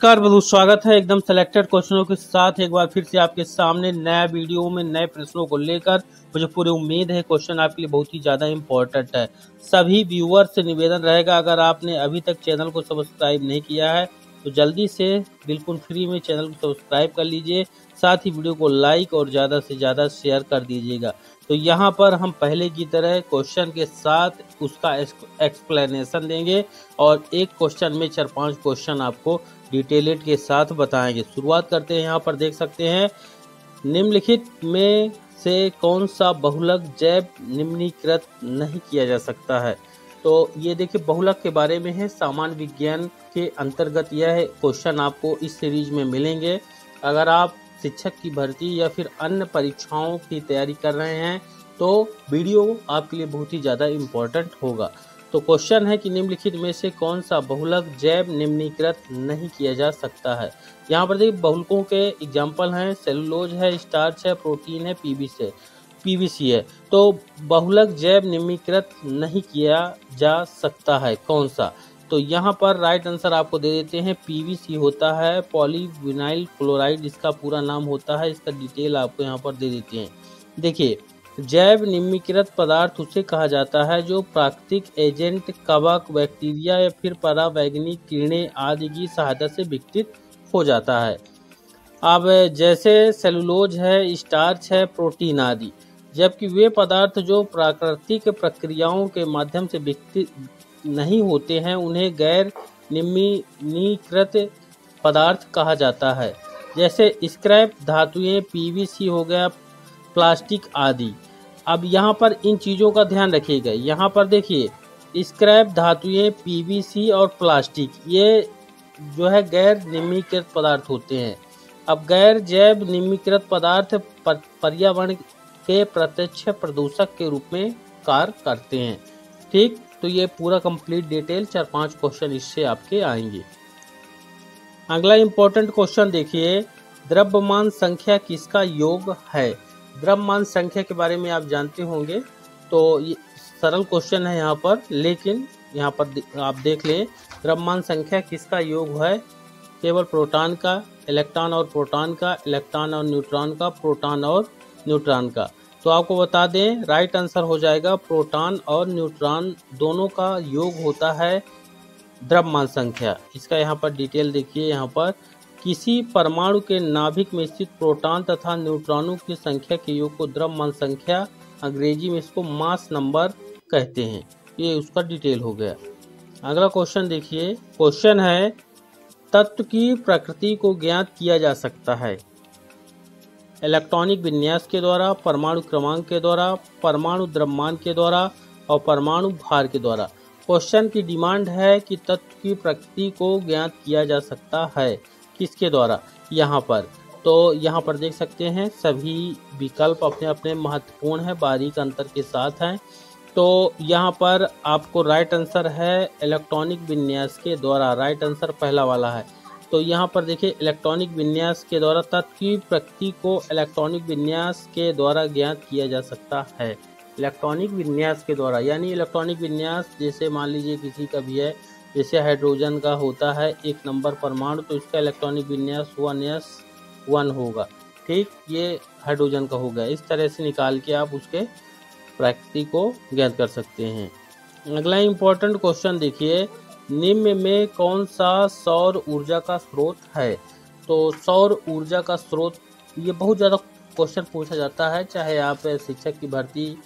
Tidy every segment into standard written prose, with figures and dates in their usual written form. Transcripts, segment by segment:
नमस्कार बंधु, स्वागत है एकदम सिलेक्टेड क्वेश्चनों के साथ एक बार फिर से आपके सामने नया वीडियो में नए प्रश्नों को लेकर। मुझे पूरी उम्मीद है क्वेश्चन आपके लिए बहुत ही ज़्यादा इम्पोर्टेंट है। सभी व्यूअर से निवेदन रहेगा, अगर आपने अभी तक चैनल को सब्सक्राइब नहीं किया है तो जल्दी से बिल्कुल फ्री में चैनल को सब्सक्राइब कर लीजिए, साथ ही वीडियो को लाइक और ज़्यादा से ज़्यादा शेयर कर दीजिएगा। तो यहाँ पर हम पहले की तरह क्वेश्चन के साथ उसका एक्सप्लेनेशन देंगे और एक क्वेश्चन में 4-5 क्वेश्चन आपको डिटेलेड के साथ बताएंगे। शुरुआत करते हैं। यहाँ पर देख सकते हैं, निम्नलिखित में से कौन सा बहुलक जैव निम्नीकृत नहीं किया जा सकता है। तो ये देखिए बहुलक के बारे में है, सामान्य विज्ञान के अंतर्गत यह क्वेश्चन आपको इस सीरीज में मिलेंगे। अगर आप शिक्षक की भर्ती या फिर अन्य परीक्षाओं की तैयारी कर रहे हैं तो वीडियो आपके लिए बहुत ही ज़्यादा इम्पोर्टेंट होगा। तो क्वेश्चन है कि निम्नलिखित में से कौन सा बहुलक जैव निम्नीकृत नहीं किया जा सकता है। यहाँ पर देखिए बहुलकों के एग्जाम्पल हैं, सेलुलोज है, स्टार्च है, प्रोटीन है, पीवीसी है। तो बहुलक जैव निम्नीकृत नहीं किया जा सकता है कौन सा। तो यहाँ पर राइट आंसर आपको दे देते हैं, पीवीसी होता है, पॉलीविनाइल क्लोराइड इसका पूरा नाम होता है। इसका डिटेल आपको यहाँ पर दे देते हैं। देखिए, जैव निम्नीकृत पदार्थ उसे कहा जाता है जो प्राकृतिक एजेंट, कवक, बैक्टीरिया या फिर परावैज्ञानिक किरणें आदि की सहायता से विकसित हो जाता है। अब जैसे सेलुलोज है, स्टार्च है, प्रोटीन आदि, जबकि वे पदार्थ जो प्राकृतिक प्रक्रियाओं के माध्यम से विकसित नहीं होते हैं उन्हें गैर निम्नीकृत पदार्थ कहा जाता है। जैसे स्क्रैप धातुएं, पीवीसी हो गया, प्लास्टिक आदि। अब यहाँ पर इन चीज़ों का ध्यान रखिएगा। यहाँ पर देखिए, स्क्रैप धातुएं, पीवीसी और प्लास्टिक ये जो है गैर निम्नीकृत पदार्थ होते हैं। अब गैर जैव निम्नीकृत पदार्थ पर्यावरण के प्रत्यक्ष प्रदूषक के रूप में कार्य करते हैं। ठीक, तो ये पूरा कंप्लीट डिटेल 4-5 क्वेश्चन इससे आपके आएंगे। अगला इम्पोर्टेंट क्वेश्चन देखिए, द्रव्यमान संख्या किसका योग है। द्रव्यमान संख्या के बारे में आप जानते होंगे, तो ये सरल क्वेश्चन है यहाँ पर, लेकिन यहाँ पर आप देख लें, द्रव्यमान संख्या किसका योग है। केवल प्रोटॉन का, इलेक्ट्रॉन और प्रोटॉन का, इलेक्ट्रॉन और न्यूट्रॉन का, प्रोटॉन और न्यूट्रॉन का। तो आपको बता दें, राइट आंसर हो जाएगा प्रोटॉन और न्यूट्रॉन दोनों का योग होता है द्रव्यमान संख्या। इसका यहाँ पर डिटेल देखिए। यहाँ पर किसी परमाणु के नाभिक में स्थित प्रोटॉन तथा न्यूट्रॉनों की संख्या के योग को द्रव्यमान संख्या, अंग्रेजी में इसको मास नंबर कहते हैं। ये उसका डिटेल हो गया। अगला क्वेश्चन देखिए, क्वेश्चन है, तत्व की प्रकृति को ज्ञात किया जा सकता है इलेक्ट्रॉनिक विन्यास के द्वारा, परमाणु क्रमांक के द्वारा, परमाणु द्रव्यमान के द्वारा और परमाणु भार के द्वारा। क्वेश्चन की डिमांड है कि तत्व की प्रकृति को ज्ञात किया जा सकता है किसके द्वारा। यहाँ पर तो यहाँ पर देख सकते हैं, सभी विकल्प अपने अपने महत्वपूर्ण है, बारीक अंतर के साथ हैं। तो यहाँ पर आपको राइट आंसर है इलेक्ट्रॉनिक विन्यास के द्वारा। राइट आंसर पहला वाला है। तो यहाँ पर देखिए, इलेक्ट्रॉनिक विन्यास के द्वारा तत्व की प्रकृति को इलेक्ट्रॉनिक विन्यास के द्वारा ज्ञात किया जा सकता है। इलेक्ट्रॉनिक विन्यास के द्वारा, यानी इलेक्ट्रॉनिक विन्यास जैसे मान लीजिए किसी का भी है, जैसे हाइड्रोजन का होता है 1 नंबर परमाणु, तो इसका इलेक्ट्रॉनिक विन्यास 1s1 होगा। ठीक, ये हाइड्रोजन का हो गया। इस तरह से निकाल के आप उसके प्रकृति को ज्ञात कर सकते हैं। अगला इम्पोर्टेंट क्वेश्चन देखिए, निम्न में कौन सा सौर ऊर्जा का स्रोत है। तो सौर ऊर्जा का स्रोत, ये बहुत ज़्यादा क्वेश्चन पूछा जाता है, चाहे आप शिक्षक की भर्ती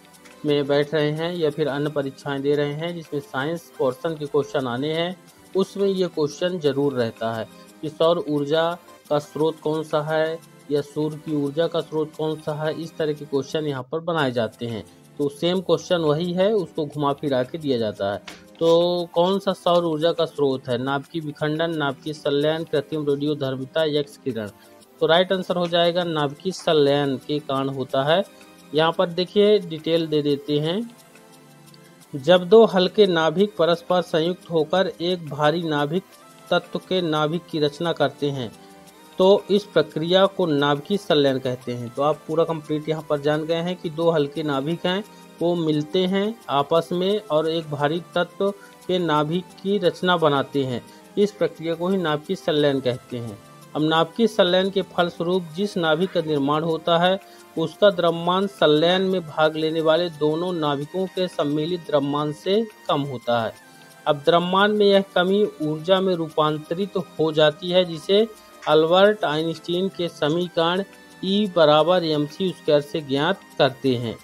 में बैठ रहे हैं या फिर अन्य परीक्षाएं दे रहे हैं जिसमें साइंस पोर्शन के क्वेश्चन आने हैं, उसमें ये क्वेश्चन जरूर रहता है कि सौर ऊर्जा का स्रोत कौन सा है या सूर्य की ऊर्जा का स्रोत कौन सा है। इस तरह के क्वेश्चन यहाँ पर बनाए जाते हैं। तो सेम क्वेश्चन वही है, उसको घुमा फिरा के दिया जाता है। तो कौन सा सौर ऊर्जा का स्रोत है, नाभिकीय विखंडन, नाभिकीय संलयन, कृत्रिम रेडियोधर्मिता, एक्स किरण। तो राइट आंसर हो जाएगा नाभिकीय संलयन के कारण होता है। यहाँ पर देखिए डिटेल दे देते हैं, जब दो हल्के नाभिक परस्पर संयुक्त होकर एक भारी नाभिक तत्व के नाभिक की रचना करते हैं तो इस प्रक्रिया को नाभिकीय संलयन कहते हैं। तो आप पूरा कंप्लीट यहाँ पर जान गए हैं कि दो हल्के नाभिक हैं, वो मिलते हैं आपस में और एक भारी तत्व के नाभिक की रचना बनाते हैं। इस प्रक्रिया को ही नाभिकीय संलयन कहते हैं। अब नाभिकीय संलयन के फलस्वरूप जिस नाभिक का निर्माण होता है उसका द्रव्यमान संलयन में भाग लेने वाले दोनों नाभिकों के सम्मिलित द्रव्यमान से कम होता है। अब द्रव्यमान में यह कमी ऊर्जा में रूपांतरित हो जाती है, जिसे अल्बर्ट आइंस्टीन के समीकरण E बराबर mc² से ज्ञात करते हैं।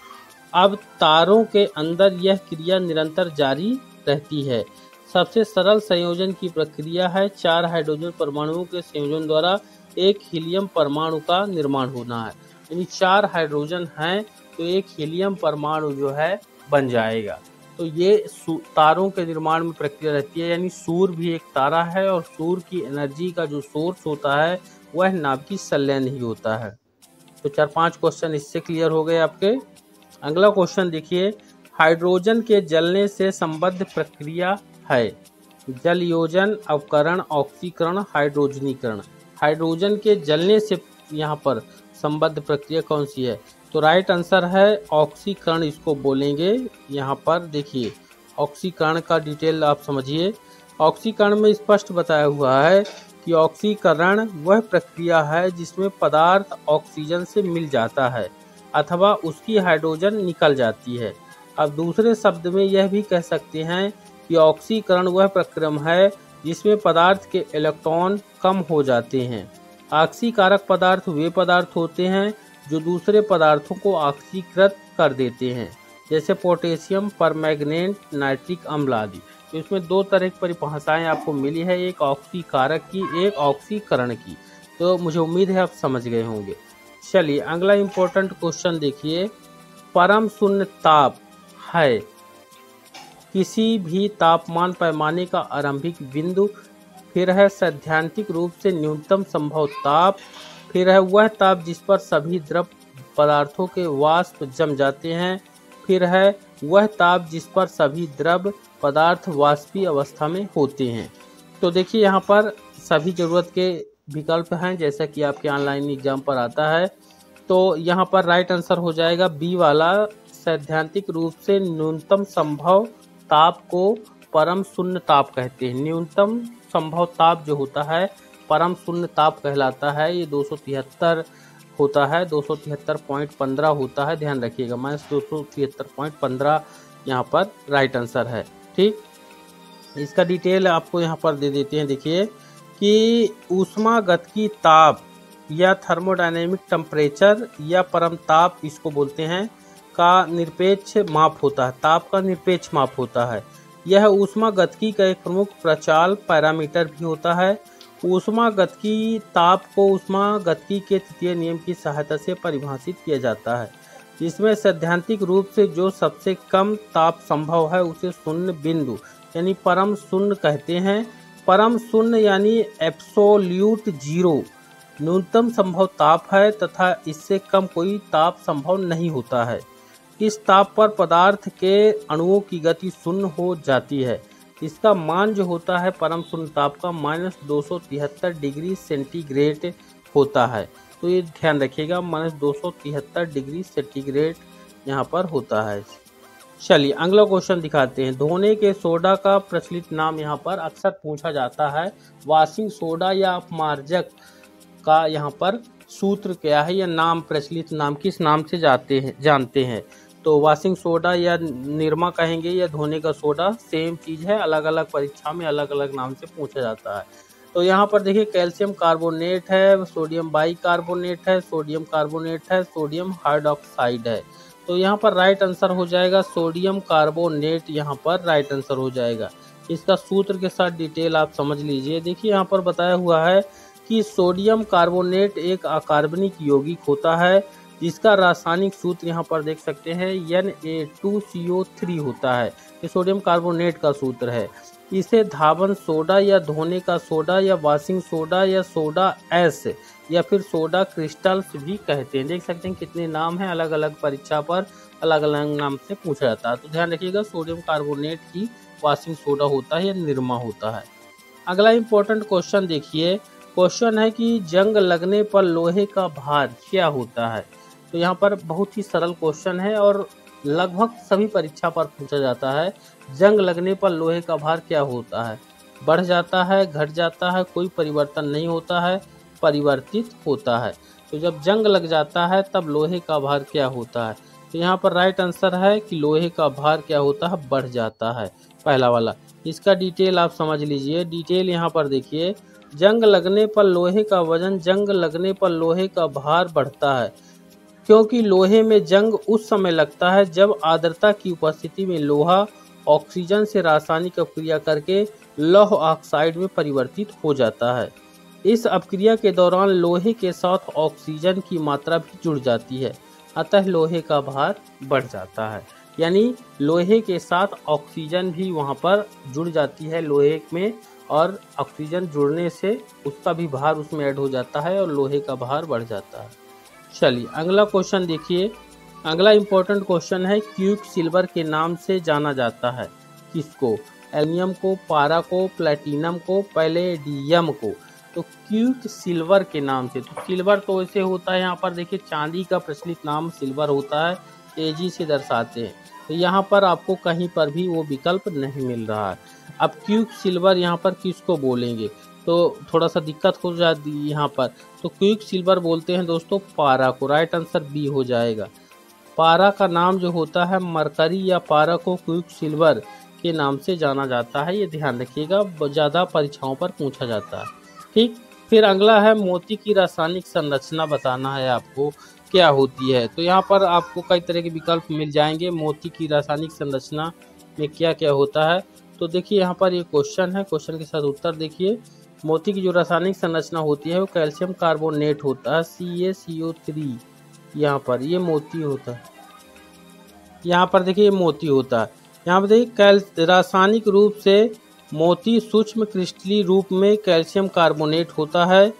अब तारों के अंदर यह क्रिया निरंतर जारी रहती है। सबसे सरल संयोजन की प्रक्रिया है 4 हाइड्रोजन परमाणुओं के संयोजन द्वारा एक हीलियम परमाणु का निर्माण होना है। यानी 4 हाइड्रोजन हैं तो एक हीलियम परमाणु जो है बन जाएगा। तो ये तारों के निर्माण में प्रक्रिया रहती है। यानी सूर्य भी एक तारा है और सूर्य की एनर्जी का जो सोर्स होता है वह नाभिकीय संलयन ही होता है। तो 4-5 क्वेश्चन इससे क्लियर हो गए आपके। अगला क्वेश्चन देखिए, हाइड्रोजन के जलने से संबद्ध प्रक्रिया है। जलयोजन, अवकरण, ऑक्सीकरण, हाइड्रोजनीकरण। हाइड्रोजन के जलने से यहाँ पर संबद्ध प्रक्रिया कौन सी है? तो राइट आंसर है ऑक्सीकरण, इसको बोलेंगे। यहाँ पर देखिए ऑक्सीकरण का डिटेल आप समझिए। ऑक्सीकरण में स्पष्ट बताया हुआ है कि ऑक्सीकरण वह प्रक्रिया है जिसमें पदार्थ ऑक्सीजन से मिल जाता है अथवा उसकी हाइड्रोजन निकल जाती है। अब दूसरे शब्द में यह भी कह सकते हैं कि ऑक्सीकरण वह प्रक्रिया है जिसमें पदार्थ के इलेक्ट्रॉन कम हो जाते हैं। ऑक्सीकारक पदार्थ वे पदार्थ होते हैं जो दूसरे पदार्थों को ऑक्सीकृत कर देते हैं, जैसे पोटेशियम परमैंगनेट, नाइट्रिक अम्ल आदि। तो इसमें 2 तरह की परिभाषाएं आपको मिली है, एक ऑक्सीकारक की, एक ऑक्सीकरण की। तो मुझे उम्मीद है आप समझ गए होंगे। चलिए अगला इम्पोर्टेंट क्वेश्चन देखिए, परम शून्य ताप है किसी भी तापमान पैमाने का आरंभिक बिंदु, फिर है सैद्धांतिक रूप से न्यूनतम संभव ताप, फिर है वह ताप जिस पर सभी द्रव पदार्थों के वाष्प जम जाते हैं, फिर है वह ताप जिस पर सभी द्रव पदार्थ वाष्पीय अवस्था में होते हैं। तो देखिए यहाँ पर सभी जरूरत के विकल्प हैं, जैसा कि आपके ऑनलाइन एग्जाम पर आता है। तो यहाँ पर राइट आंसर हो जाएगा बी वाला, सैद्धांतिक रूप से न्यूनतम संभव ताप को परम शून्य ताप कहते हैं। न्यूनतम संभव ताप जो होता है परम शून्य ताप कहलाता है। ये 273 होता है, 273.15 होता है, ध्यान रखिएगा। -273.15 यहाँ पर राइट आंसर है। ठीक, इसका डिटेल आपको यहाँ पर दे देते हैं। देखिए कि ऊष्मागतिकी ताप या थर्मोडायनेमिक टेम्परेचर या परम ताप इसको बोलते हैं, का निरपेक्ष माप होता है। ताप का निरपेक्ष माप होता है। यह ऊष्मागतिकी का एक प्रमुख प्रचाल पैरामीटर भी होता है। ऊष्मागतिकी ताप को ऊष्मागतिकी के तृतीय नियम की सहायता से परिभाषित किया जाता है, जिसमें सैद्धांतिक रूप से जो सबसे कम ताप संभव है उसे शून्य बिंदु यानी परम शून्य कहते हैं। परम शून्य यानी एब्सोल्यूट जीरो न्यूनतम संभव ताप है तथा इससे कम कोई ताप संभव नहीं होता है। इस ताप पर पदार्थ के अणुओं की गति शून्य हो जाती है। इसका मान जो होता है परम शून्य ताप का -273 डिग्री सेंटीग्रेड होता है। तो ये ध्यान रखिएगा, -273 डिग्री सेंटीग्रेड यहाँ पर होता है। चलिए अगला क्वेश्चन दिखाते हैं। धोने के सोडा का प्रचलित नाम यहाँ पर अक्सर पूछा जाता है। वॉशिंग सोडा या अपमार्जक का यहाँ पर सूत्र क्या है या नाम, प्रचलित नाम किस नाम से जानते हैं। तो वॉशिंग सोडा या निरमा कहेंगे या धोने का सोडा, सेम चीज़ है, अलग अलग परीक्षा में अलग अलग नाम से पूछा जाता है। तो यहाँ पर देखिए कैल्शियम कार्बोनेट है, सोडियम बाइकार्बोनेट है, सोडियम कार्बोनेट है, सोडियम हाइड्रोक्साइड है। तो यहाँ पर राइट आंसर हो जाएगा सोडियम कार्बोनेट, यहाँ पर राइट आंसर हो जाएगा। इसका सूत्र के साथ डिटेल आप समझ लीजिए। देखिए यहाँ पर बताया हुआ है कि सोडियम कार्बोनेट एक अकार्बनिक यौगिक होता है जिसका रासायनिक सूत्र यहाँ पर देख सकते हैं Na2CO3 होता है। ये सोडियम कार्बोनेट का सूत्र है। इसे धावन सोडा या धोने का सोडा या वॉशिंग सोडा या सोडा एस या फिर सोडा क्रिस्टल्स भी कहते हैं। देख सकते हैं कितने नाम हैं, अलग अलग परीक्षा पर अलग अलग नाम से पूछा जाता है। तो ध्यान रखिएगा सोडियम कार्बोनेट ही वॉशिंग सोडा होता है या निरमा होता है। अगला इम्पोर्टेंट क्वेश्चन देखिए। क्वेश्चन है कि जंग लगने पर लोहे का भार क्या होता है। तो यहाँ पर बहुत ही सरल क्वेश्चन है और लगभग सभी परीक्षा पर पूछा जाता है। जंग लगने पर लोहे का भार क्या होता है। बढ़ जाता है, घट जाता है, कोई परिवर्तन नहीं होता है, परिवर्तित होता है। तो जब जंग लग जाता है तब लोहे का भार क्या होता है? तो यहाँ पर राइट आंसर है कि लोहे का भार क्या होता है? बढ़ जाता है, पहला वाला। इसका डिटेल आप समझ लीजिए। डिटेल यहाँ पर देखिए, जंग लगने पर लोहे का वजन, जंग लगने पर लोहे का भार बढ़ता है, क्योंकि लोहे में जंग उस समय लगता है जब आर्द्रता की उपस्थिति में लोहा ऑक्सीजन से रासायनिक अपक्रिया करके लौह ऑक्साइड में परिवर्तित हो जाता है। इस अपक्रिया के दौरान लोहे के साथ ऑक्सीजन की मात्रा भी जुड़ जाती है, अतः लोहे का भार बढ़ जाता है। यानी लोहे के साथ ऑक्सीजन भी वहाँ पर जुड़ जाती है लोहे में, और ऑक्सीजन जुड़ने से उसका भी भार उसमें ऐड हो जाता है और लोहे का भार बढ़ जाता है। चलिए अगला क्वेश्चन देखिए। अगला इम्पोर्टेंट क्वेश्चन है, क्विक सिल्वर के नाम से जाना जाता है किसको? एल्युमिनियम को, पारा को, प्लेटिनम को, पैलेडियम को। तो क्विक सिल्वर के नाम से, तो सिल्वर तो ऐसे होता है, यहाँ पर देखिए चांदी का प्रचलित नाम सिल्वर होता है, तेजी से दर्शाते हैं। तो यहाँ पर आपको कहीं पर भी वो विकल्प नहीं मिल रहा है। अब क्विक सिल्वर यहाँ पर किसको बोलेंगे? तो थोड़ा सा दिक्कत हो जाती है यहाँ पर। तो क्विक सिल्वर बोलते हैं दोस्तों पारा को। राइट आंसर बी हो जाएगा। पारा का नाम जो होता है मरकरी या पारा को क्विक सिल्वर के नाम से जाना जाता है, ये ध्यान रखिएगा, ज़्यादा परीक्षाओं पर पूछा जाता है। ठीक, फिर अगला है मोती की रासायनिक संरचना बताना है आपको क्या होती है। तो यहाँ पर आपको कई तरह के विकल्प मिल जाएंगे, मोती की रासायनिक संरचना में क्या क्या होता है। तो देखिए यहाँ पर ये क्वेश्चन है, क्वेश्चन के साथ उत्तर देखिए। मोती की जो रासायनिक संरचना होती है वो कैल्शियम कार्बोनेट होता है, CaCO3। यहाँ पर ये मोती होता है, यहाँ पर देखिए ये मोती होता है। यहाँ पर देखिए रासायनिक रूप से मोती सूक्ष्म क्रिस्टलीय रूप में कैल्शियम कार्बोनेट होता है,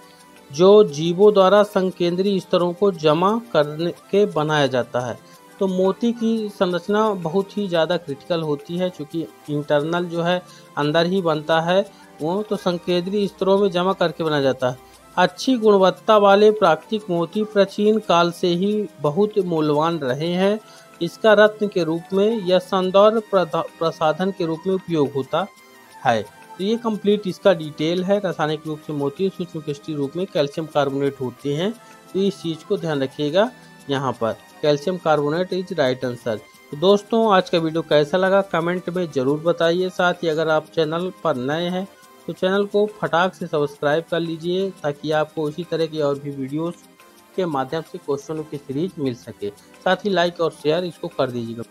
जो जीवों द्वारा संकेंद्रीय स्तरों को जमा करने के बनाया जाता है। तो मोती की संरचना बहुत ही ज़्यादा क्रिटिकल होती है, क्योंकि इंटरनल जो है अंदर ही बनता है वो, तो संकेंद्रीय स्तरों में जमा करके बनाया जाता है। अच्छी गुणवत्ता वाले प्राकृतिक मोती प्राचीन काल से ही बहुत मूल्यवान रहे हैं। इसका रत्न के रूप में या सौंदर्य प्रसाधन के रूप में उपयोग होता है। तो ये कंप्लीट इसका डिटेल है। रासायनिक रूप से मोती सूक्ष्म क्रिस्टलीय रूप में कैल्शियम कार्बोनेट होते हैं, तो इस चीज़ को ध्यान रखिएगा। यहाँ पर calcium carbonate is right answer. तो दोस्तों आज का वीडियो कैसा लगा कमेंट में ज़रूर बताइए। साथ ही अगर आप चैनल पर नए हैं तो चैनल को फटाक से सब्सक्राइब कर लीजिए, ताकि आपको इसी तरह की और भी वीडियोस के माध्यम से क्वेश्चनों की सीरीज मिल सके। साथ ही लाइक और शेयर इसको कर दीजिएगा।